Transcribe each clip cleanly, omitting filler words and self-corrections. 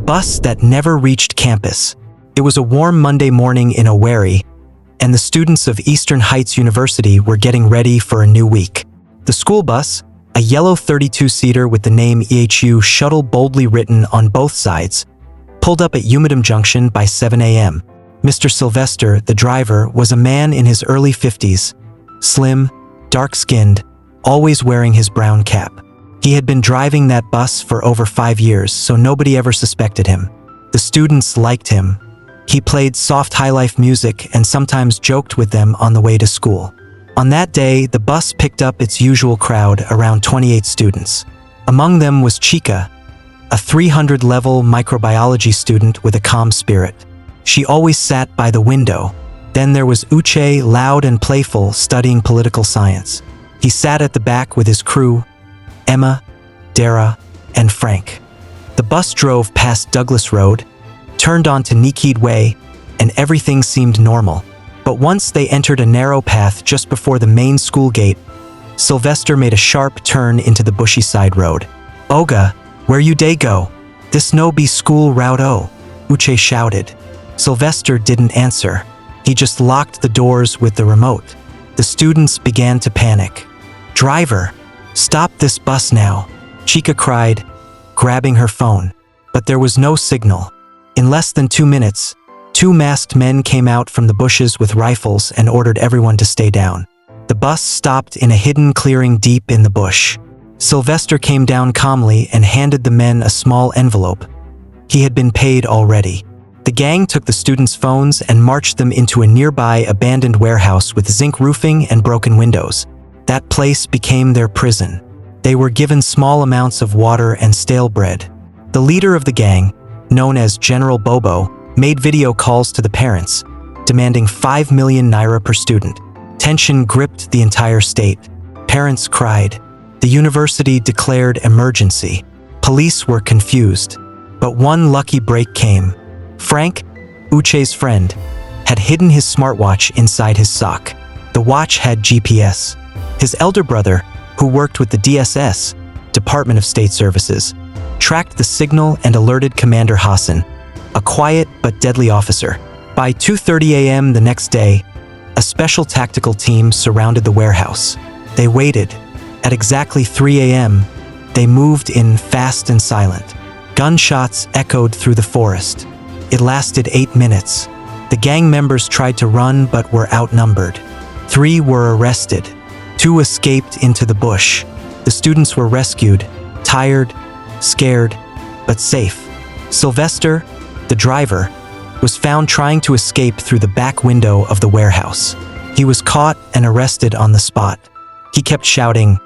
bus that never reached campus. It was a warm Monday morning in Owerri, and the students of Eastern Heights University were getting ready for a new week. The school bus, a yellow 32-seater with the name EHU Shuttle boldly written on both sides, pulled up at Umidum Junction by 7 a.m. Mr. Sylvester, the driver, was a man in his early 50s, slim, dark-skinned, always wearing his brown cap. He had been driving that bus for over 5 years, so nobody ever suspected him. The students liked him. He played soft highlife music and sometimes joked with them on the way to school. On that day, the bus picked up its usual crowd, around 28 students. Among them was Chica, a 300-level microbiology student with a calm spirit. She always sat by the window. Then there was Uche, loud and playful, studying political science. He sat at the back with his crew, Emma, Dara, and Frank. The bus drove past Douglas Road, turned onto Nikid Way, and everything seemed normal. But once they entered a narrow path just before the main school gate, Sylvester made a sharp turn into the bushy side road. "Oga, where you dey go? This no be school route o," Uche shouted. Sylvester didn't answer. He just locked the doors with the remote. The students began to panic. "Driver, stop this bus now," Chica cried, grabbing her phone. But there was no signal. In less than 2 minutes, 2 masked men came out from the bushes with rifles and ordered everyone to stay down. The bus stopped in a hidden clearing deep in the bush. Sylvester came down calmly and handed the men a small envelope. He had been paid already. The gang took the students' phones and marched them into a nearby abandoned warehouse with zinc roofing and broken windows. That place became their prison. They were given small amounts of water and stale bread. The leader of the gang, known as General Bobo, made video calls to the parents, demanding 5 million naira per student. Tension gripped the entire state. Parents cried. The university declared emergency. Police were confused. But one lucky break came. Frank, Uche's friend, had hidden his smartwatch inside his sock. The watch had GPS. His elder brother, who worked with the DSS, Department of State Services, tracked the signal and alerted Commander Hassan, a quiet but deadly officer. By 2:30 a.m. the next day, a special tactical team surrounded the warehouse. They waited. At exactly 3 a.m., they moved in fast and silent. Gunshots echoed through the forest. It lasted 8 minutes. The gang members tried to run but were outnumbered. 3 were arrested. 2 escaped into the bush. The students were rescued, tired, scared, but safe. Sylvester, the driver, was found trying to escape through the back window of the warehouse. He was caught and arrested on the spot. He kept shouting,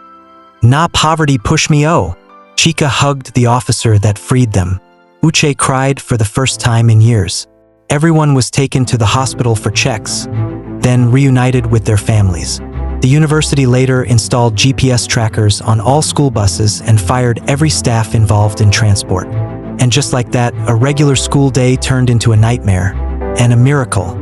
"Na poverty push me oh." Chica hugged the officer that freed them. Uche cried for the first time in years. Everyone was taken to the hospital for checks, then reunited with their families. The university later installed GPS trackers on all school buses and fired every staff involved in transport. And just like that, a regular school day turned into a nightmare and a miracle.